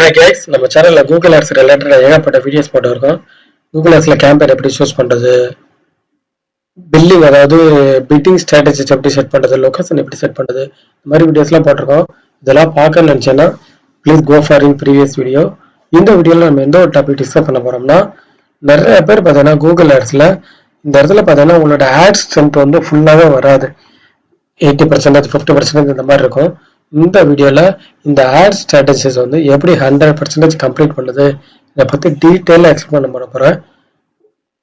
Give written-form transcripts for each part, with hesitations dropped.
Hi guys, நம்ம சேனல்ல Google ads ரிலேட்டடா ஏகப்பட்ட வீடியோஸ் போட்டுருக்கோம். கூகுள் ஆட்ஸ்ல கேம்பெயின் எப்படி சூஸ் பண்றது, பில்லிங் அதாவது பிட்டிங் ஸ்ட்ராட்டஜிஸ் எப்படி செட் பண்றது, லொகேஷன் எப்படி செட் பண்றது, இந்த மாதிரி வீடியோஸ்லாம் போட்டிருக்கோம். இதெல்லாம் பார்க்கணும்னு நினைச்சேன்னா please go for in previous video. இந்த வீடியோவில் நம்ம எந்த ஒரு டாபிக் டிஸ்கஸ் பண்ண போறோம்னா, நிறைய பேர் பார்த்தீங்கன்னா கூகுள் ஆட்ஸ்ல இந்த இடத்துல பார்த்தீங்கன்னா உங்களோட ஆட்ஸ் ஸ்ட்ரென்த் வந்து ஃபுல்லாகவே வராது. 80% 50% இந்த மாதிரி இருக்கும். இந்த வீடியோல இந்த ஆட் ஸ்ட்ராட்டஜிஸ் வந்து எப்படி 100% கம்ப்ளீட் பண்ணுது இதை பத்தி டீட்டெயிலாக எக்ஸ்பிளைன் பண்ண போறேன்.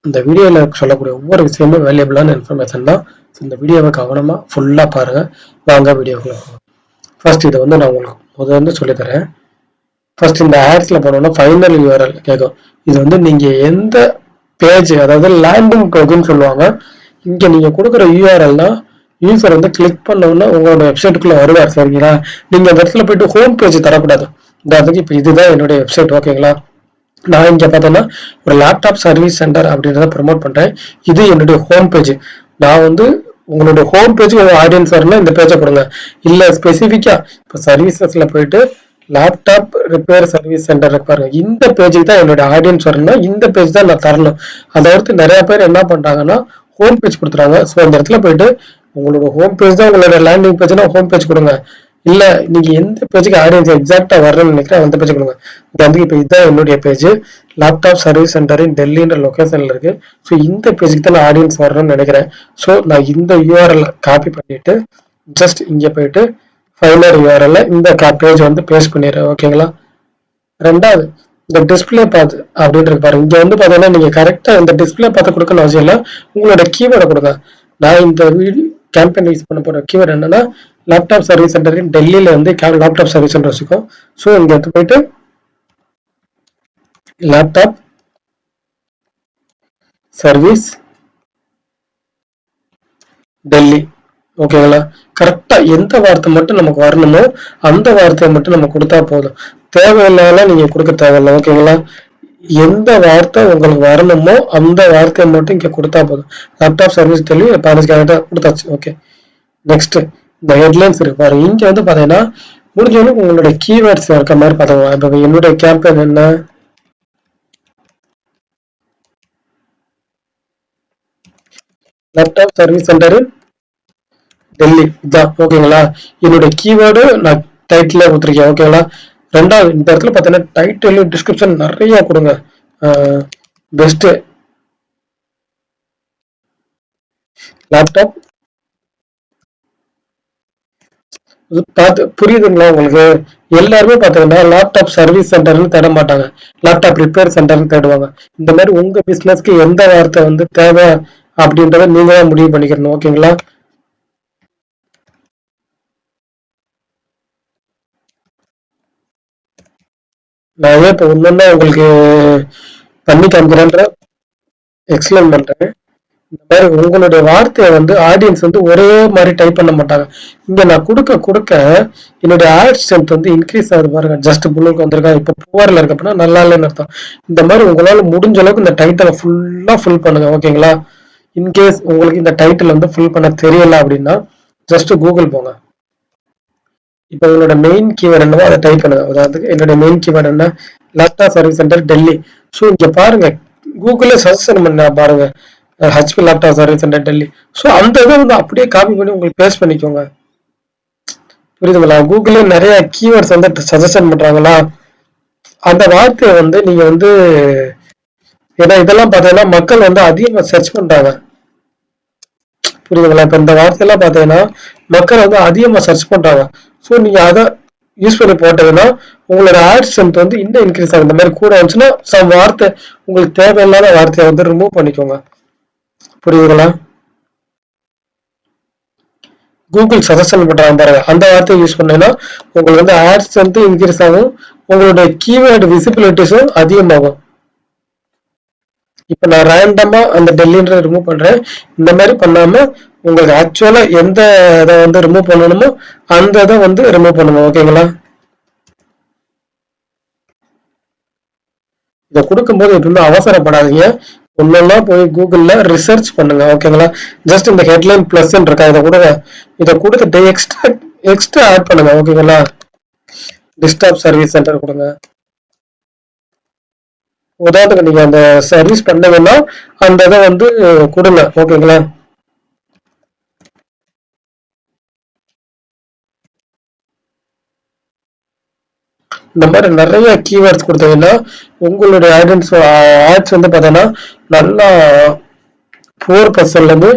இந்த வீடியோல சொல்லக்கூடிய ஒவ்வொரு விஷயமும் வேல்யூபிளான இன்ஃபர்மேஷன் தான். இந்த வீடியோவை கவனமா ஃபுல்லா பாருங்க. வாங்க வீடியோக்குள்ள போகலாம். ஃபர்ஸ்ட் இதை வந்து நான் உங்களுக்கு முதல்ல சொல்லித்தரேன். ஃபர்ஸ்ட் இந்த ஆட்ஸ்ல போனோம்னா ஃபைனல் யூஆர்எல் கேட்கும். இது வந்து நீங்க எந்த பேஜ், அதாவது லேண்டிங் பேஜ்னு சொல்லுவாங்க. இங்க நீங்க கொடுக்குற யூஆர்எல்னா யூசர் வந்து கிளிக் பண்ணோம்னா உங்களோட வெப்சைட்டுக்குள்ள வருவார். சரிங்களா? நீங்க அந்த இடத்துல போயிட்டு ஹோம் பேஜ் தரக்கூடாது. அதுக்கு இப்போ இதுதான் என்னுடைய வெப்சைட். ஓகேங்களா? நான் இங்க பார்த்தோன்னா ஒரு லேப்டாப் சர்வீஸ் சென்டர் அப்படின்றத ப்ரமோட் பண்றேன். இது என்னுடைய ஹோம் பேஜ். நான் வந்து உங்களுடைய ஹோம் பேஜ் உங்க ஆடியன்ஸ் வரணும் இந்த பேஜை கொடுங்க. இல்ல ஸ்பெசிஃபிக்கா இப்போ சர்வீசஸ்ல போயிட்டு லேப்டாப் ரிப்பேர் சர்வீஸ் சென்டர் இருப்பாருங்க, இந்த பேஜுக்கு தான் என்னோட ஆடியன்ஸ் வரணும்னா இந்த பேஜ் தான் நான் தரணும். அதை அடுத்து நிறைய பேர் என்ன பண்றாங்கன்னா ஹோம் பேஜ் கொடுத்துறாங்க. ஸோ இந்த இடத்துல போயிட்டு உங்களோட ஹோம் பேஜ் தான் உங்களோட லேண்டிங் பேஜ்னா ஹோம் பேஜ் கொடுங்க. இல்ல நீங்க எந்த பேஜுக்கு ஆடியன்ஸ் எக்ஸாக்டா வரணும்னு நினைக்கிறேன் அந்த பேஜ் கொடுங்க. வந்து இப்போ இதுதான் என்னுடைய page. Laptop service centre in டெல்லின்ற லொகேஷன்ல இருக்கு. ஸோ இந்த பேஜுக்கு தான் நான் ஆடியன்ஸ் வரணும்னு நினைக்கிறேன். ஸோ நான் இந்த யூஆர்எல் காப்பி பண்ணிட்டு ஜஸ்ட் இங்க போயிட்டு ஃபைனல் யூஆர்எல்ல இந்த பேஜ் வந்து பேஸ்ட் பண்ணிடுறேன். ஓகேங்களா? ரெண்டாவது இந்த டிஸ்பிளே பாத் அப்படின்றது பாருங்க. இங்க வந்து பாத்தீங்கன்னா நீங்க கரெக்டா இந்த டிஸ்பிளே பார்த்து கொடுக்கணும் அவசியம் இல்லை. உங்களோட கீவேர்டை கொடுங்க. நான் இந்த கேம்பெயின் யூஸ் பண்ண போற கீவேர்ட் என்னன்னா லேப்டாப் சர்வீஸ் சென்டர் டெல்லியில வந்து லேப்டாப் சர்வீஸ் சென்டர் வச்சுக்கோம். ஸோ இங்க எடுத்து போயிட்டு லேப்டாப் சர்வீஸ் டெல்லி. ஓகேங்களா? கரெக்டா எந்த வார்த்தை மட்டும் நமக்கு வரணுமோ அந்த வார்த்தையை மட்டும் நம்ம கொடுத்தா போதும். தேவையில்லாத நீங்க கொடுக்க தேவையில்லை. ஓகேங்களா? எந்த வார்த்தை உங்களுக்கு வரணுமோ அந்த வார்த்தையை மட்டும் இங்க கொடுத்தா போதும். லேப்டாப் சர்வீஸ் டெல்லி 15 கொடுத்தாச்சு. ஓகே, நெக்ஸ்ட் இந்த ஹெட்லைன்ஸ் இருக்கு பாருங்க. இங்க வந்து பாத்தீங்கன்னா முடிஞ்சவங்க உங்களோட கீவேர்ட்ஸ் இருக்க மாதிரி பாத்துக்கோங்க. இப்போ என்னுடைய கேம்பெயின் என்ன, லேப்டாப் சர்வீஸ் சென்டர் டெல்லி, இதான். ஓகேங்களா? என்னுடைய கீவேர்டு நான் டைட்டில் கொடுத்துருக்கேன். ஓகேங்களா? ரெண்டாவது இந்த இடத்துல பாத்தீங்கன்னா டைட்டில் டிஸ்கிரிப்ஷன் நிறைய கொடுங்க. பெஸ்ட் லேப்டாப் பார்த்து புரியுதுங்களா உங்களுக்கு? எல்லாருமே பாத்தீங்கன்னா லேப்டாப் சர்வீஸ் சென்டர்னு தேட மாட்டாங்க, லேப்டாப் ரிப்பேர் சென்டர்னு தேடுவாங்க. இந்த மாதிரி உங்க பிசினஸ்க்கு எந்த வார்த்தை வந்து தேவை அப்படின்றத நீங்க தான் முடிவு பண்ணிக்கணும். ஓகேங்களா? நான் இப்ப ஒன்னொன்னா உங்களுக்கு பண்ணி காமிக்கிறேன்ற எக்ஸ்பிளைன் பண்றேன். இந்த மாதிரி உங்களுடைய வார்த்தையை வந்து ஆடியன்ஸ் வந்து ஒரே மாதிரி டைப் பண்ண மாட்டாங்க. இங்க நான் கொடுக்க கொடுக்க என்னுடைய ஆட் ஸ்ட்ரென்த் வந்து இன்க்ரீஸ் ஆகுது பாருங்க. ஜஸ்ட் புல்லுக்கு வந்திருக்கா, இப்போ புவர்ல இருக்கு அப்படின்னா நல்லா இல்லைன்னு அர்த்தம். இந்த மாதிரி உங்களால முடிஞ்ச அளவுக்கு இந்த டைட்டிலை ஃபுல்லா ஃபில் பண்ணுங்க. ஓகேங்களா? இன்கேஸ் உங்களுக்கு இந்த டைட்டில் வந்து ஃபில் பண்ண தெரியல அப்படின்னா ஜஸ்ட் கூகுள் போங்க. இப்போ உங்களோட மெயின் கீவேர்ட் என்னவோ அதை டைப் பண்ணுங்க. அதாவது என்னோட மெயின் கீவேர்ட் என்ன, laptop service centre Delhi. So இங்க பாருங்க, கூகுள்ல சஜஷன் பண்ண பாருங்க, HP laptop service centre Delhi. So அந்த இதை வந்து அப்படியே காப்பி பண்ணி உங்களுக்கு பேஸ்ட் பண்ணிக்கோங்க. புரியுதுங்களா? கூகுள்ல நிறைய கீவேர்ட்ஸ் வந்து சஜஷன் பண்றாங்களா, அந்த வார்த்தையை வந்து நீங்க வந்து ஏன்னா இதெல்லாம் பார்த்தீங்கன்னா மக்கள் வந்து அதிகமாக சர்ச் பண்றாங்க. புரியுதுங்களா? இப்ப இந்த வார்த்தையெல்லாம் பார்த்தீங்கன்னா மக்கள் வந்து அதிகமா சர்ச் பண்றாங்க. ஸோ நீங்க அதை யூஸ் பண்ணி போட்டதுன்னா உங்களோட ஆட் ஸ்ட்ரென்த் வந்து இன்னும் இன்க்ரீஸ் ஆகும். இந்த மாதிரி கூட வந்துச்சுன்னா சம் வார்த்தை உங்களுக்கு தேவையில்லாத வார்த்தையை வந்து ரிமூவ் பண்ணிக்கோங்க. புரியுதுங்களா? கூகுள் சஜஷன் பண்றாங்க பாருங்க, அந்த வார்த்தையை யூஸ் பண்ணீங்கன்னா உங்களுக்கு வந்து ஆட் ஸ்ட்ரென்த் இன்க்ரீஸ் ஆகும், உங்களுடைய கீவேர்டு விசிபிலிட்டிஸும் அதிகமாகும். இப்ப நான் ரேண்டமா அந்த டெல்லின்ற ரிமூவ் பண்றேன். இந்த மாதிரி பண்ணாம உங்களுக்கு ஆக்சுவலா எந்த இதை வந்து ரிமூவ் பண்ணணுமோ அந்த இதை வந்து ரிமூவ் பண்ணணும். ஓகேங்களா? இதை கொடுக்கும்போது எப்பவுமே அவசரப்படாதீங்க. ஒன்னொன்னா போய் கூகுள்ல ரிசர்ச் பண்ணுங்க. ஓகேங்களா? ஜஸ்ட் இந்த ஹெட்லைன் பிளஸ் இருக்கா, இதை கொடுங்க. இதை கொடுத்துட்டு எக்ஸ்ட்ரா எக்ஸ்ட்ரா ஆட் பண்ணுங்க. ஓகேங்களா? டிஸ்டாப் சர்வீஸ் சென்டர் கொடுங்க. உதாரணத்துக்கு நீங்க அந்த சர்வீஸ் பண்ணீங்கன்னா அந்த இதை வந்து கொடுங்க. ஓகேங்களா? இந்த மாதிரி நிறைய கீவேர்ட்ஸ் கொடுத்தீங்கன்னா உங்களுடைய ஆட்ஸ் வந்து பார்த்தீங்கன்னா நல்லா 4%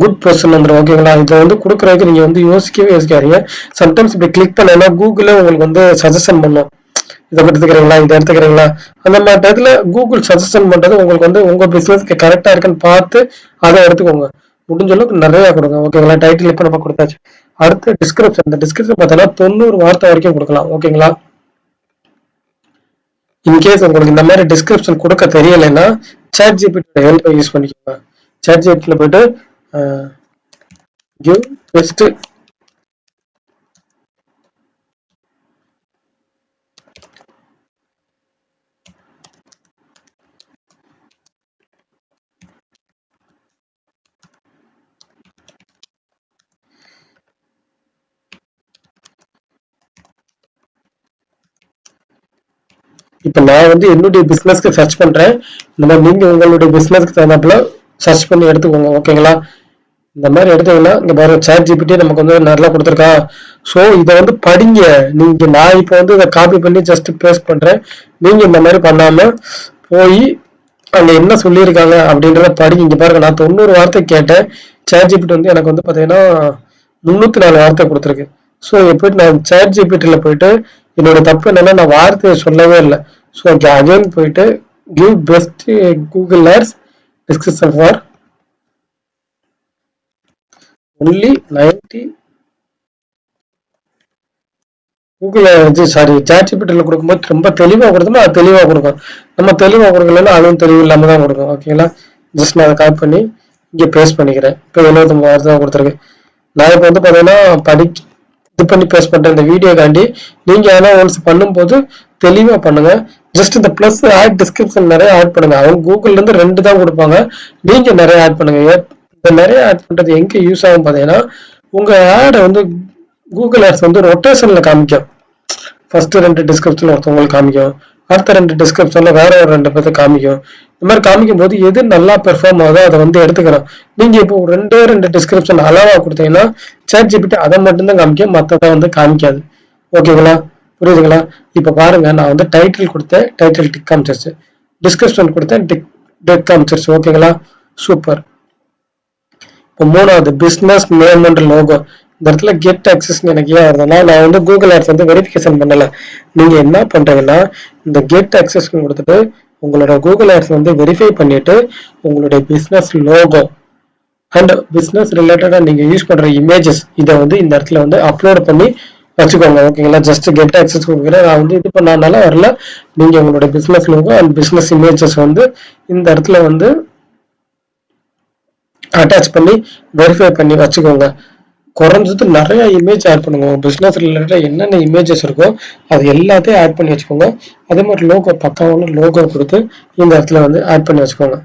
குட் பர்சன் வந்துடும். ஓகேங்களா? இதை வந்து கொடுக்குறதுக்கு நீங்க வந்து யோசிக்காதீங்க. சம்டைம்ஸ் இப்படி கிளிக் பண்ணா கூகுளே உங்களுக்கு வந்து சஜஷன் பண்ணும். இதை எடுத்துக்கிறீங்களா, இதை எடுத்துக்கிறீங்களா, அந்த மாதிரி டயத்துல கூகுள் சஜஷன் பண்றது உங்களுக்கு வந்து உங்க பிசினஸ்க்கு கரெக்டா இருக்குன்னு பார்த்து அதை எடுத்துக்கோங்க. முடிஞ்ச அளவுக்கு நிறைய கொடுங்க. ஓகேங்களா? டைட்டில் இப்ப நம்ம கொடுத்தாச்சு. அடுத்து டிஸ்கிரிப்ஷன். இந்த டிஸ்கிரிப்ஷன் பார்த்தோன்னா 90 வார்த்தை வரைக்கும் கொடுக்கலாம். ஓகேங்களா? இன்கேஸ் உங்களுக்கு இந்த மாதிரி டிஸ்கிரிப்ஷன் கொடுக்க தெரியலைன்னா சாட் ஜிபிடி ஹெல்ப் யூஸ் பண்ணிக்கோங்க. சாட் ஜிபிடில போயிட்டு கிவ் பெஸ்ட். இப்ப நான் வந்து என்னுடைய பிசினஸ்க்கு சர்ச் பண்றேன். இந்த மாதிரி நீங்க உங்களுடைய பிசினஸ்க்கு தகுந்தாப்புல சர்ச் பண்ணி எடுத்துக்கோங்க. ஓகேங்களா? இந்த மாதிரி எடுத்தீங்கன்னா இங்க பாருங்க, சாட் ஜிபிடி நமக்கு வந்து நல்லா கொடுத்துருக்கா. ஸோ இதை வந்து படிங்க. நீங்க நான் இப்போ வந்து இதை காப்பி பண்ணி ஜஸ்ட் பேஸ்ட் பண்றேன். நீங்க இந்த மாதிரி பண்ணாம போய் அங்க என்ன சொல்லியிருக்காங்க அப்படின்றத படிங்க. இங்க பாருங்க, நான் 90 வார்த்தை கேட்டேன். சாட் ஜிபிடி வந்து எனக்கு வந்து பாத்தீங்கன்னா 304 வார்த்தை கொடுத்துருக்கு. ஸோ போயிட்டு நான் சாட் ஜிபிடில போயிட்டு என்னோட தப்பு என்னன்னா நான் வார்த்தையை சொல்லவே இல்லை. ஸோ அகைன் போயிட்டு give best Google ads description for only 90. Google வந்து சாரி சாட் ஜிபிடில கொடுக்கும்போது ரொம்ப தெளிவா கொடுத்தோம்னா அது தெளிவா கொடுக்கும். நம்ம தெளிவா கொடுக்கலன்னா அதுவும் தெளிவு இல்லாம தான் கொடுக்கும். ஓகேங்களா? ஜஸ்ட் நான் அதை காப்பி பண்ணி இங்க பேஸ்ட் பண்ணிக்கிறேன். இப்போ 79 வார்த்தை தான் கொடுத்துருக்கு. நான் இப்போ வந்து பாத்தீங்கன்னா இது பண்ணி பேஸ்ட் பண்ற இந்த வீடியோக்காண்டி நீங்க ஏன்னா ஒன்ஸ் பண்ணும்போது தெளிவா பண்ணுங்க. ஜஸ்ட் இந்த பிளஸ் ஆட் டிஸ்கிரிப்ஷன் நிறைய ஆட் பண்ணுங்க. அவங்க கூகுள்ல இருந்து 2 தான் கொடுப்பாங்க. நீங்க நிறைய ஆட் பண்ணுங்க. இந்த நிறைய ஆட் பண்றது எங்க யூஸ் ஆகும் பாத்தீங்கன்னா உங்க ஆடை வந்து கூகுள் ஆட்ஸ் வந்து ரொட்டேஷன்ல காமிக்கும். ஃபர்ஸ்ட் 2 டிஸ்கிரிப்ஷன் ஒருத்தவங்களுக்கு காமிக்கும். அடுத்த 2 டிஸ்கிரிப்ஷன்ல வேற ஒரு 2 பேர்த்து காமிக்கும். இந்த மாதிரி காமிக்கும் போது எது நல்லா பெர்ஃபார்ம் ஆகுதோ அதை வந்து எடுத்துக்கணும். நீங்க இப்போ 2 டிஸ்கிரிப்ஷன் அளவா கொடுத்தீங்கன்னா சாட் ஜிபிடி அதை மட்டும்தான் காமிக்கும், மற்றதை வந்து காமிக்காது. ஓகேங்களா? புரியுதுங்களா? இப்ப பாருங்க, நான் வந்து டைட்டில் கொடுத்தேன், டைட்டில் டிக் காமிச்சிருச்சு. டிஸ்கிரிப்ஷன் கொடுத்தேன், டிக் காமிச்சிருச்சு. ஓகேங்களா? சூப்பர். இப்போ 3வது பிசினஸ் நேம் அண்ட் லோகோ. இந்த இடத்துல கெட் அக்சஸ் எனக்கு ஏன் வருதுன்னா நான் வந்து கூகுள் ஆட்ஸ் வந்து வெரிஃபிகேஷன் பண்ணல. நீங்க என்ன பண்றீங்கன்னா இந்த கெட் அக்சஸ் கொடுத்துட்டு உங்களோட கூகுள் ஆட்ஸ் வந்து வெரிஃபை பண்ணிட்டு உங்களுடைய பிசினஸ் லோகோ அண்ட் பிசினஸ் ரிலேட்டடா நீங்க யூஸ் பண்ற இமேஜஸ் இதை வந்து இந்த இடத்துல வந்து அப்லோட் பண்ணி வச்சுக்கோங்க. ஓகேங்களா? ஜஸ்ட் கெட் அக்சஸ் கொடுக்குறேன். நான் வந்து இது பண்ணனால வரல. நீங்க உங்களோட business logo and business images வந்து இந்த இடத்துல வந்து அட்டாச் பண்ணி வெரிஃபை பண்ணி வச்சுக்கோங்க. குறைஞ்சது நிறைய இமேஜ் ஆட் பண்ணுங்க. பிசினஸ் ரிலேட்டடா என்னென்ன இமேஜஸ் இருக்கோ அது எல்லாத்தையும் ஆட் பண்ணி வச்சுக்கோங்க. அதே மாதிரி லோகோ பக்காவான லோகோ கொடுத்து இந்த இடத்துல வந்து ஆட் பண்ணி வச்சுக்கோங்க.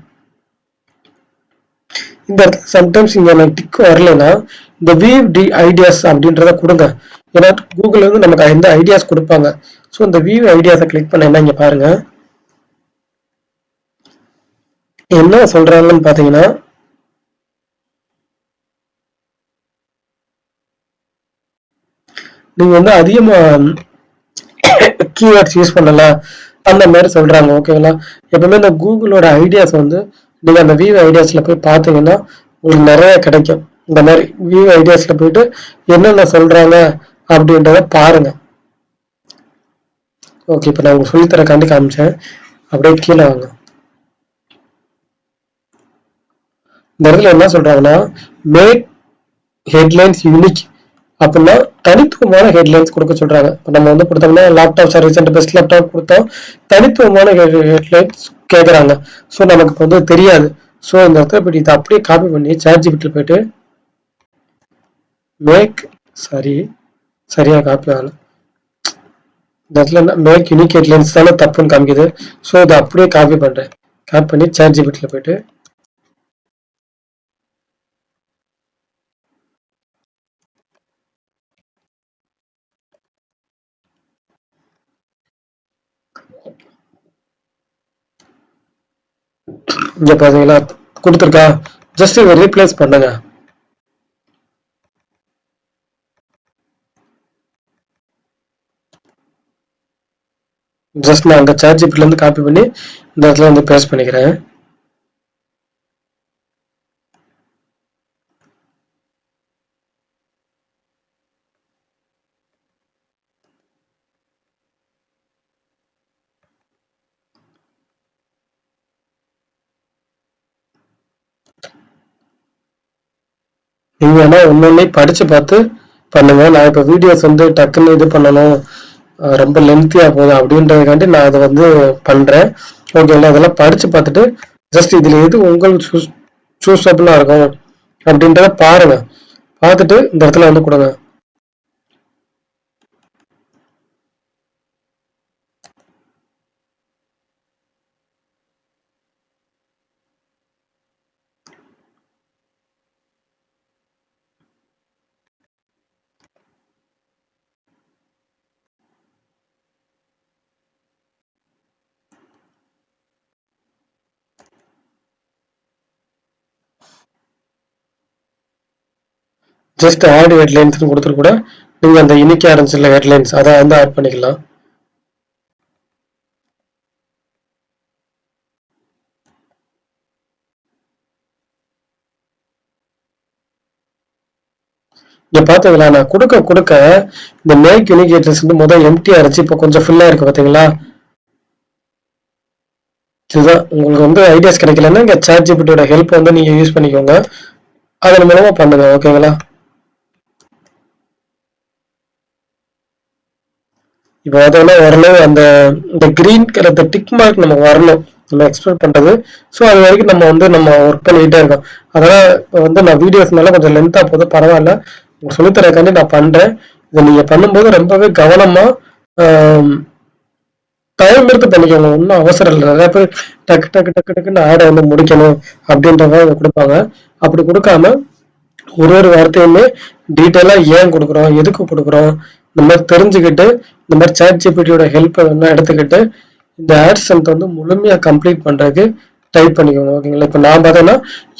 இந்த இடத்துல சம்டைம்ஸ் இங்க எனக்கு டிக் வரலைன்னா இந்த வீவ் டி ஐடியாஸ் அப்படின்றத கொடுங்க. ஏன்னா கூகுள் வந்து நமக்கு எந்த ஐடியாஸ் கொடுப்பாங்க. ஸோ இந்த வீவ் ஐடியாஸை கிளிக் பண்ண இங்க பாருங்க என்ன சொல்றாங்கன்னு பாத்தீங்கன்னா நீங்க வந்து அதிகமா கீவேர்ட்ஸ் யூஸ் பண்ணல அந்த மாதிரி சொல்றாங்க. ஓகேங்களா? எப்பவுமே இந்த கூகுளோட ஐடியாஸ் வந்து நீங்க அந்த வியூ ஐடியாஸ்ல போய் பாத்தீங்கன்னா உங்களுக்கு நிறைய கிடைக்கும். இந்த மாதிரி வியூ ஐடியாஸ்ல போயிட்டு என்னென்ன சொல்றாங்க அப்படின்றத பாருங்க. ஓகே, இப்ப நான் உங்களுக்கு சொல்லித்தரக்காண்டி காமிச்சேன். அப்படியே கீழே வாங்க. இந்த இடத்துல என்ன சொல்றாங்கன்னா மேக் ஹெட்லைன்ஸ் யூனிக் அப்படின்னா தனித்துவமான ஹெட்லைன்ஸ் கொடுக்க சொல்றாங்க. இப்போ நம்ம வந்து கொடுத்தோம்னா லேப்டாப் சர்வீஸ் பெஸ்ட் லேப்டாப் கொடுத்தோம், தனித்துவமான ஹெட்லைன்ஸ் கேட்குறாங்க. ஸோ நமக்கு இப்போ வந்து தெரியாது. ஸோ இந்த இடத்துல இப்படி இதை அப்படியே காப்பி பண்ணி சாட் ஜிபிடியில் போயிட்டு மேக் சரி சரியா காப்பி ஆகல. இந்த இடத்துல மேக் யூனிக் ஹெட்லைன்ஸ் தானே தப்புன்னு காமிக்குது. ஸோ இதை அப்படியே காப்பி பண்றேன். காப்பி பண்ணி சாட் ஜிபிடியில் போயிட்டு இங்க பாத்தீங்களா கொடுத்துருக்கா, ஜஸ்ட் இதை ரீப்ளேஸ் பண்ணுங்க. ஜஸ்ட் நான் அங்க சாட் ஜிபிடில இருந்து காப்பி பண்ணி இந்த இடத்துல வந்து பேஸ்ட் பண்ணிக்கிறேன். நீங்க வேணா ஒன்னொன்னே படிச்சு பார்த்து பண்ணுங்க. நான் இப்ப வீடியோஸ் வந்து டக்குன்னு இது பண்ணணும், ரொம்ப லென்த்தியா போகுது அப்படின்றதுக்காண்டி நான் அதை வந்து பண்றேன். ஓகேங்களா, அதெல்லாம் படிச்சு பார்த்துட்டு ஜஸ்ட் இதுல எது உங்களுக்கு சூஸபிளா இருக்கும் அப்படின்றத பாருங்க. பார்த்துட்டு இந்த இடத்துல வந்து கொடுங்க. ஜஸ்ட் ஆட் ஹெட்லைன்ஸ் கொடுத்துட்டு கூட நீங்க அந்த யூனிக் ஆரம்பிச்சுல ஹெட்லைன்ஸ் அதை வந்து ஆட் பண்ணிக்கலாம். இங்க பாத்தீங்களா, நான் கொடுக்க கொடுக்க இந்த மேக் யூனிக் ஹெட்லைன்ஸ் வந்து முதல் எம்டியா இருந்துச்சு, இப்போ கொஞ்சம் ஃபுல்லா இருக்கு பாத்தீங்களா. இதுதான் உங்களுக்கு வந்து ஐடியாஸ் கிடைக்கலன்னா இங்க சாட் ஜிபிடியோட ஹெல்ப் வந்து நீங்க யூஸ் பண்ணிக்கோங்க, அதன் மூலமா பண்ணுங்க. ஓகேங்களா, இப்போ அதெல்லாம் ஓரளவு அந்த இந்த கிரீன் கலர் டிக் மார்க் நமக்கு வரணும், நம்ம எக்ஸ்பெக்ட் பண்றது. ஸோ அது வரைக்கும் நம்ம வந்து நம்ம ஒர்க் பண்ணிக்கிட்டே இருக்கோம். அதெல்லாம் இப்போ வந்து நான் வீடியோஸ்னால கொஞ்சம் லென்த்தாக போதும், பரவாயில்ல, உங்களுக்கு சொல்லித்தரக்காண்டி நான் பண்றேன். இதை நீங்க பண்ணும்போது ரொம்பவே கவனமா டைம் எடுத்து பண்ணிக்கோங்க, ஒன்றும் அவசரம் இல்லை. நிறைய பேர் டக்கு டக்கு டக்கு டக்குன்னு ஆடை வந்து முடிக்கணும் அப்படின்றத கொடுப்பாங்க. அப்படி கொடுக்காம ஒரு ஒரு வார்த்தையுமே டீட்டெயிலா ஏன் கொடுக்குறோம், எதுக்கு கொடுக்குறோம், இந்த மாதிரி தெரிஞ்சுக்கிட்டு இந்த மாதிரி சாட் ஜிபிடியோட ஹெல்ப் எடுத்துக்கிட்டு இந்த ஆட்சன்ஸ் வந்து முழுமையா கம்ப்ளீட் பண்றதுக்கு டைப் பண்ணிக்கோங்க. ஓகேங்களா, இப்போ நான் பார்த்தேன்னா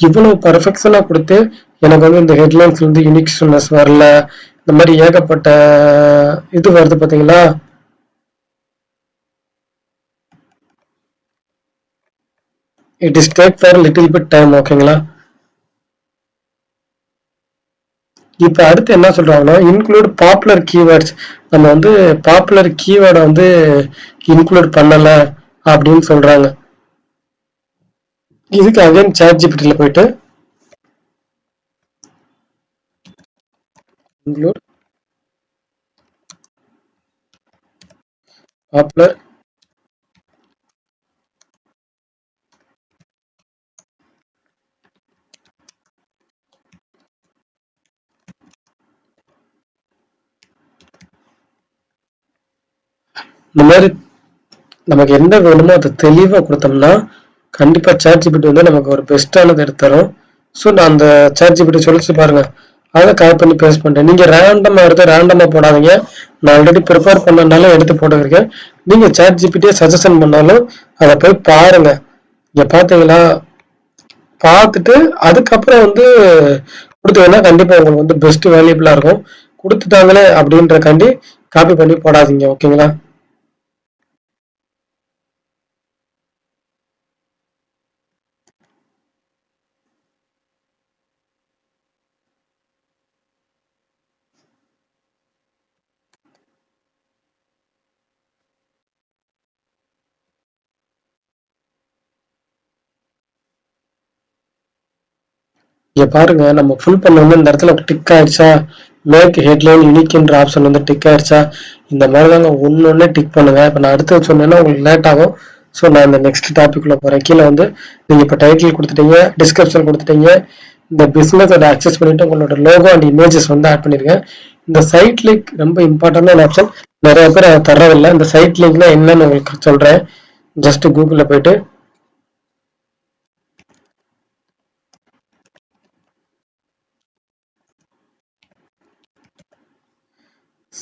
இவ்வளவு பர்ஃபெக்ஷனா கொடுத்து எனக்கு வந்து இந்த ஹெட்லைன்ஸ்ல இருந்து யூனிக்னஸ் வரல, இந்த மாதிரி ஏகப்பட்ட இது வருது பாத்தீங்களா. It is take for little bit time. ஓகேங்களா, இப்ப அடுத்து என்ன சொல்றாங்கன்னா இன்க்ளூட் பாப்புலர் கீவேர்ட்ஸ். நம்ம வந்து பாப்புலர் கீவேர்டை வந்து இன்க்ளூட் பண்ணல அப்படின்னு சொல்றாங்க. இதுக்கு அகைன் சாட் ஜிபிடில போயிட்டு இன்க்ளூட் பாப்புலர் இந்த மாதிரி நமக்கு என்ன வேணுமோ அதை தெளிவா கொடுத்தோம்னா கண்டிப்பா சாட் ஜிபிடி வந்து நமக்கு ஒரு பெஸ்டானது எடுத்துரும். ஸோ நான் அந்த சாட் ஜிபிடி சொல்லிச்சு பாருங்க, அதை கால் பண்ணி பேஸ்ட் பண்றேன். நீங்க ரேண்டமா எடுத்து ரேண்டமா போடாதீங்க, நான் ஆல்ரெடி ப்ரிப்பேர் பண்ணனால எடுத்து போட்டுருக்கேன். நீங்க சாட் ஜிபிடியே சஜஷன் பண்ணாலும் அதை போய் பாருங்க. இங்க பாத்தீங்களா, பார்த்துட்டு அதுக்கப்புறம் வந்து கொடுத்தீங்கன்னா கண்டிப்பா உங்களுக்கு வந்து பெஸ்ட் வேல்யூபிளா இருக்கும். கொடுத்துட்டாங்களே அப்படின்றக்காண்டி காப்பி பண்ணி போடாதீங்க. ஓகேங்களா, இங்க பாருங்க, நம்ம ஃபுல் பண்ண வந்து இந்த இடத்துல டிக் ஆயிடுச்சா, மேக் ஹெட்லைன் யூனிக்ன்ற ஆப்ஷன் வந்து டிக் ஆயிடுச்சா, இந்த மாதிரி தாங்க ஒன்னொன்னே டிக் பண்ணுங்க. இப்போ நான் அடுத்து சொன்னேன்னா உங்களுக்கு லேட் ஆகும். ஸோ நான் இந்த நெக்ஸ்ட் டாபிக்ல போறேன். கீழே வந்து நீங்க இப்போ டைட்டில் கொடுத்துட்டீங்க, டிஸ்கிரிப்ஷன் கொடுத்துட்டீங்க, இந்த பிசினஸ் அதை அக்சஸ் பண்ணிட்டு உங்களோட லோகோ அண்ட் இமேஜஸ் வந்து ஆட் பண்ணிருக்கேன். இந்த சைட் லிங்க் ரொம்ப இம்பார்ட்டன்டான ஆப்ஷன், நிறைய பேர் அதை தரதில்லை. இந்த சைட் லிங்க்னா என்னன்னு உங்களுக்கு சொல்றேன். ஜஸ்ட் கூகுளில் போயிட்டு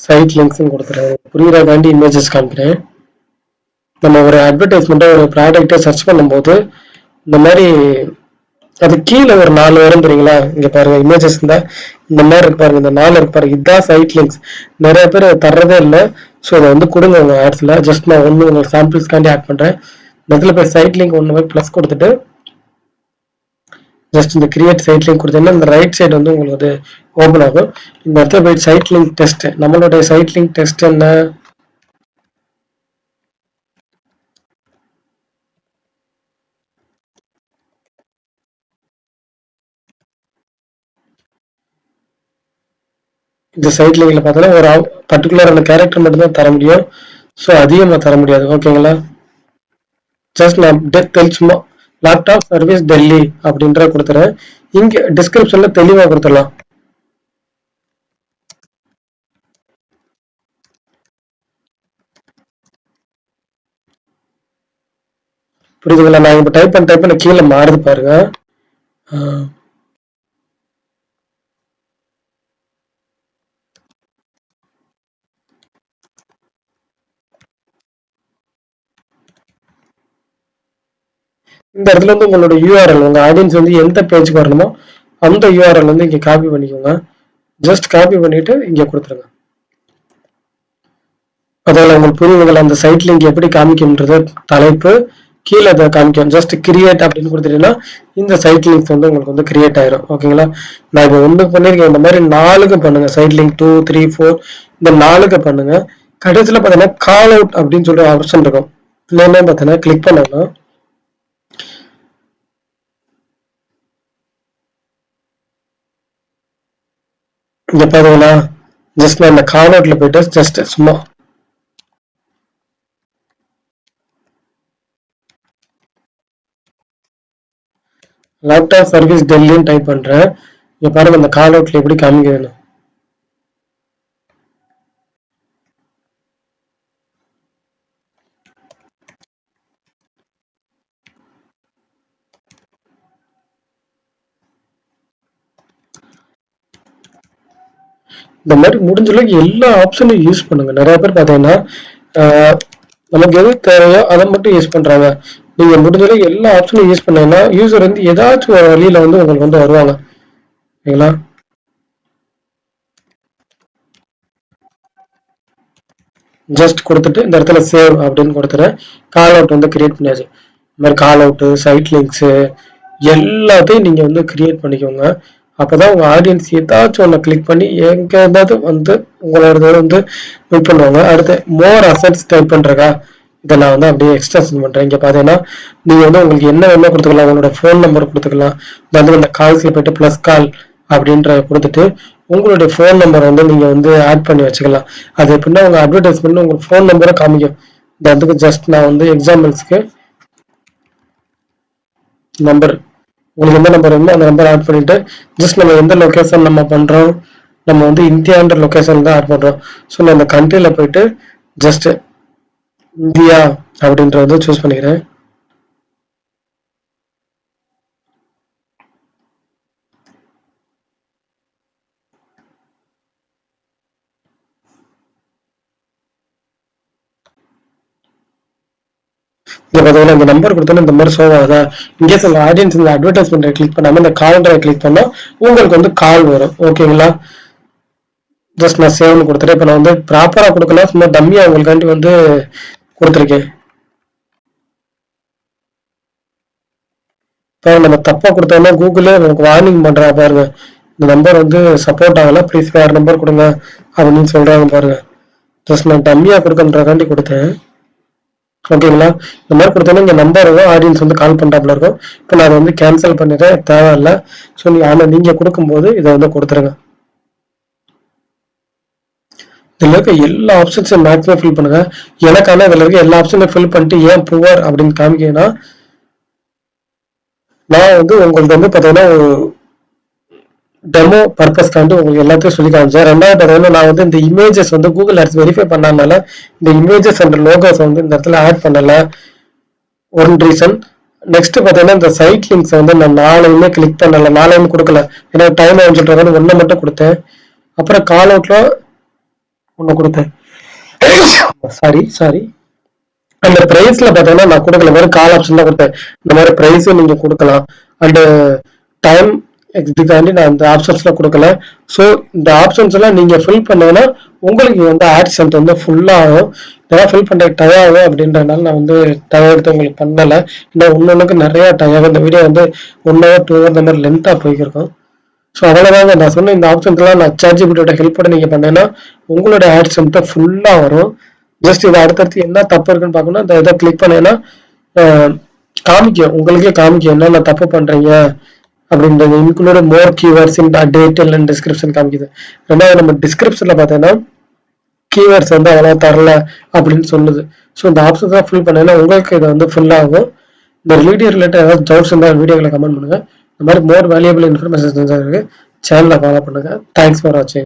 சைட் லிங்க்ஸ் கொடுத்துறேன், புரியுறதாண்டி இமேஜஸ் காமிக்கிறேன். நம்ம ஒரு அட்வர்டைஸ்மெண்ட்டோ ஒரு ப்ராடக்ட்டை சர்ச் பண்ணும்போது இந்த மாதிரி அது கீழே ஒரு 4 வரும் தெரியுங்களா? இங்க பாருங்க இமேஜஸ் இருந்தா இந்த மாதிரி இருக்கு பாருங்க, இந்த 4 இருக்கு பாருங்க, இதுதான் சைட் லிங்க்ஸ். நிறைய பேர் தர்றதே இல்லை. ஸோ அதை வந்து கொடுங்க உங்க ஆட்ஸ்ல. ஜஸ்ட் நான் ஒன்று உங்களுக்கு சாம்பிள்ஸ்க்காண்டி ஆட் பண்றேன். இந்த இடத்துல போய் சைட் லிங்க் ஒன்று போய் ப்ளஸ் கொடுத்துட்டு ஜஸ்ட் இந்த கிரியேட் சைட் லிங்க் கொடுத்தீங்கன்னா இந்த ரைட் சைடு வந்து உங்களுக்கு அது ஓப்பன் ஆகும். இந்த இடத்துல போய் சைட் லிங்க் டெஸ்ட், நம்மளுடைய சைட் லிங்க் டெஸ்ட் என்ன? இந்த சைட் லிங்க்ல பார்த்தோன்னா ஒரு பர்டிகுலரான கேரக்டர் மட்டும் தான் தர முடியும். ஸோ அதிகமாக தர முடியாது. ஓகேங்களா? ஜஸ்ட் நான் சும்மா லேப்டாப் சர்வீஸ் டெல்லி அப்படின்ற கொடுத்துறேன். இங்க டிஸ்கிரிப்ஷன்ல தெளிவா கொடுத்துடலாம். புரியுதுங்களா? நான் இப்ப டைப் பண்ண கீழே மாறுது பாருங்க. இந்த இடத்துல வந்து உங்களோட யூஆர்எல், உங்க ஆடியன்ஸ் வந்து எந்த பேஜுக்கு வரணுமோ அந்த யூஆர்எல் வந்து இங்க காப்பி பண்ணிக்கோங்க. ஜஸ்ட் காப்பி பண்ணிட்டு இங்க கொடுத்துருங்க. அதில் உங்களுக்கு புரியுதுங்களா? அந்த சைட் லிங்க் எப்படி காமிக்கும்ன்றது தலைப்பு கீழே அதை காமிக்கும். ஜஸ்ட் கிரியேட் அப்படின்னு கொடுத்துட்டீங்கன்னா இந்த சைட் லிங்க்ஸ் வந்து உங்களுக்கு வந்து கிரியேட் ஆயிரும். ஓகேங்களா? நான் இப்போ 1 பண்ணிருக்கேன். இந்த மாதிரி 4க்கு பண்ணுங்க. சைட் லிங்க் 2, 3, 4 இந்த 4க்கு பண்ணுங்க. கடைசியில் பார்த்தீங்கன்னா கால் அவுட் அப்படின்னு சொல்லிட்டு ஆப்ஷன் இருக்கும். இல்லைன்னா பார்த்தீங்கன்னா கிளிக் பண்ணலாம். இங்க பாத்தீங்களா? ஜஸ்ட் நான் இந்த கால் அவுட்ல போயிட்டு ஜஸ்ட் சும்மா லேப்டாப் சர்வீஸ் டெல்லின்னு டைப் பண்றேன். இங்க பாருங்க இந்த கால் அவுட்ல எப்படி காமிக்குதுன்னு. இந்த மாதிரி முடிஞ்ச அளவுக்கு எல்லா ஆப்ஷனையும் யூஸ் பண்ணுங்க. நிறைய பேர் பாத்தீங்கன்னா நமக்கு எது தேவையோ அதை மட்டும் யூஸ் பண்றாங்க. நீங்க முடிஞ்ச அளவுக்கு எல்லா ஆப்ஷனையும் யூஸ் பண்ணீங்கன்னா யூசர் வந்து ஏதாச்சும் ஒரு வழியில வந்து உங்களுக்கு வந்து வருவாங்க. சரிங்களா? ஜஸ்ட் கொடுத்துட்டு இந்த இடத்துல சேவ் அப்படின்னு கொடுத்துறேன். கால் அவுட் வந்து கிரியேட் பண்ணியாச்சு. இந்த மாதிரி கால் அவுட்டு, சைட் லிங்க்ஸு எல்லாத்தையும் நீங்க வந்து கிரியேட் பண்ணிக்கோங்க. அப்பதான் உங்க ஆடியன்ஸ் ஏதாச்சும் ஒன்று கிளிக் பண்ணி எங்க ஏதாவது வந்து உங்களோட வந்து வெயிட் பண்ணுவாங்க. அடுத்து மோர் அசட்ஸ் டைப் பண்றக்கா இதை நான் வந்து அப்படியே எக்ஸ்டென்ஷன் பண்றேன். இங்க பாத்தீங்கன்னா நீங்க வந்து உங்களுக்கு என்ன வேணுமோ கொடுத்துக்கலாம். உங்களோட ஃபோன் நம்பர் கொடுத்துக்கலாம். வந்து இந்த கால்ஸ்ல போயிட்டு பிளஸ் கால் அப்படின்ற கொடுத்துட்டு உங்களுடைய ஃபோன் நம்பர் வந்து நீங்க வந்து ஆட் பண்ணி வச்சுக்கலாம். அது எப்படின்னா உங்க அட்வர்டைஸ்மெண்ட் உங்க ஃபோன் நம்பரை காமிக்கும். இந்த இடத்துக்கு ஜஸ்ட் நான் வந்து எக்ஸாம்பிள்ஸ்க்கு நம்பர், உங்களுக்கு எந்த நம்பர் வேணுமோ அந்த நம்பர் ஆட் பண்ணிட்டு ஜஸ்ட் நம்ம எந்த லொகேஷன் நம்ம பண்றோம், நம்ம வந்து இந்தியான்ற லொகேஷன் தான் ஆட் பண்றோம். ஸோ நான் அந்த கண்ட்ரில போயிட்டு ஜஸ்ட் இந்தியா அப்படின்றத சூஸ் பண்ணிக்கிறேன். இங்க பாத்தீங்கன்னா இந்த நம்பர் கொடுத்தோன்னா இந்த மாதிரி ஷோ ஆகுதா? இன்கேஸ் உங்க ஆடியன்ஸ் இந்த அட்வர்டைஸ்மெண்ட் கிளிக் பண்ணாம இந்த கால்ன்ற கிளிக் பண்ணா உங்களுக்கு வந்து கால் வரும். ஓகேங்களா? ஜஸ்ட் நான் சேவ்னு கொடுத்துட்டேன். இப்போ நான் வந்து ப்ராப்பரா கொடுக்கல, சும்மா டம்மியா உங்களுக்காண்டி வந்து கொடுத்துருக்கேன். இப்போ நம்ம தப்பா கொடுத்தோம்னா கூகுளே நமக்கு வார்னிங் பண்றா பாருங்க. இந்த நம்பர் வந்து சப்போர்ட் ஆகல, ப்ளீஸ் வேற நம்பர் கொடுங்க அப்படின்னு சொல்றாங்க பாருங்க. ஜஸ்ட் நான் டம்மியா கொடுக்கன்றக்காண்டி கொடுத்தேன். ஓகேங்களா? இந்த மாதிரி கொடுத்தோன்னா இங்க நம்பர் ஆடியன்ஸ் வந்து கால் பண்றாப்புல இருக்கும். இப்போ நான் வந்து கேன்சல் பண்ணிடுறேன், தேவையில்லை. ஸோ ஆனா நீங்க கொடுக்கும்போது இதை வந்து கொடுத்துருங்க. இதுல இருக்க எல்லா ஆப்ஷன்ஸையும் மேக்ஸிமம் ஃபில் பண்ணுங்க. எனக்கான இதுல இருக்க எல்லா ஆப்ஷனையும் ஃபில் பண்ணிட்டு ஏன் புவர் அப்படின்னு காமிக்கணும்னா நான் வந்து உங்களுக்கு வந்து பாத்தீங்கன்னா ஒரு டெமோ பர்பஸ்க்காண்டி உங்களுக்கு எல்லாத்தையும் சொல்லி காமிச்சேன். ரெண்டாவது பார்த்தீங்கன்னா நான் வந்து இந்த இமேஜஸ் வந்து கூகுள் ஆட்ஸ் வெரிஃபை பண்ணாதனால இந்த இமேஜஸ் அண்ட் லோகோஸ் வந்து இந்த இடத்துல ஆட் பண்ணல. One reason. நெக்ஸ்ட் பார்த்தீங்கன்னா இந்த சைட் லிங்க்ஸ் வந்து நான் 4யுமே கிளிக் பண்ணல, 4யுமே கொடுக்கல. ஏன்னா டைம் சொல்லிட்டு ஒன்றை மட்டும் கொடுத்தேன். அப்புறம் கால் அவுட்ல ஒன்று கொடுத்தேன். சாரி அந்த பிரைஸ்ல பாத்தீங்கன்னா நான் கொடுக்கல, வெறும் கால் ஆப்ஷன் தான் கொடுத்தேன். இந்த மாதிரி பிரைஸ் நீங்க கொடுக்கலாம் அண்ட் டைம் இதுக்காண்டி நான் இந்த ஆப்ஷன்ஸ்ல கொடுக்கல. ஸோ இந்த ஆப்ஷன்ஸ் எல்லாம் நீங்க ஃபில் பண்ணீங்கன்னா உங்களுக்கு வந்து ஆட்சன்ஸ் வந்து ஃபுல்லா ஆகும். இதெல்லாம் ஃபில் பண்ற டயம் ஆகும் அப்படின்றதுனால நான் வந்து டயம் எடுத்து உங்களுக்கு பண்ணல. இன்னும் ஒன்னொன்னுக்கு நிறைய டயம், இந்த வீடியோ வந்து 1 hour 2 hour இந்த மாதிரி லென்த்தா போய்க்கிருக்கும். ஸோ அவ்வளவுதாங்க, நான் சொன்ன இந்த ஆப்ஷன்ஸ் எல்லாம் நான் ChatGPT ஹெல்ப்போட நீங்க பண்ணீங்கன்னா உங்களோட ஆட்சன்ஸ் ஃபுல்லா வரும். ஜஸ்ட் இதை அடுத்தடுத்து என்ன தப்பு இருக்குன்னு பார்க்கணும், இந்த இதை கிளிக் பண்ணீங்கன்னா காமிக்கும், உங்களுக்கே காமிக்கும் என்னென்ன தப்பு பண்றீங்க அப்படின்றது. Include more keywords in detail and description காமிக்குது. ரெண்டாவது நம்ம டிஸ்கிரிப்ஷன்ல பார்த்தீங்கன்னா கீவேர்ட்ஸ் வந்து அவ்வளோ தரல அப்படின்னு சொல்லுது. ஸோ இந்த ஆப்ஷன்ஸ் தான் ஃபில் பண்ணீங்கன்னா உங்களுக்கு இது வந்து ஃபுல் ஆகும். இந்த ரிலேட்டட் ஏதாவது டவுட்ஸ் இருந்தால் வீடியோக்களை கமெண்ட் பண்ணுங்க. இந்த மாதிரி மோர் வேல்யூபிள் இன்ஃபர்மேஷன் இருக்கு சேனலை ஃபாலோ பண்ணுங்க. தேங்க்ஸ் ஃபார் வாட்சிங்.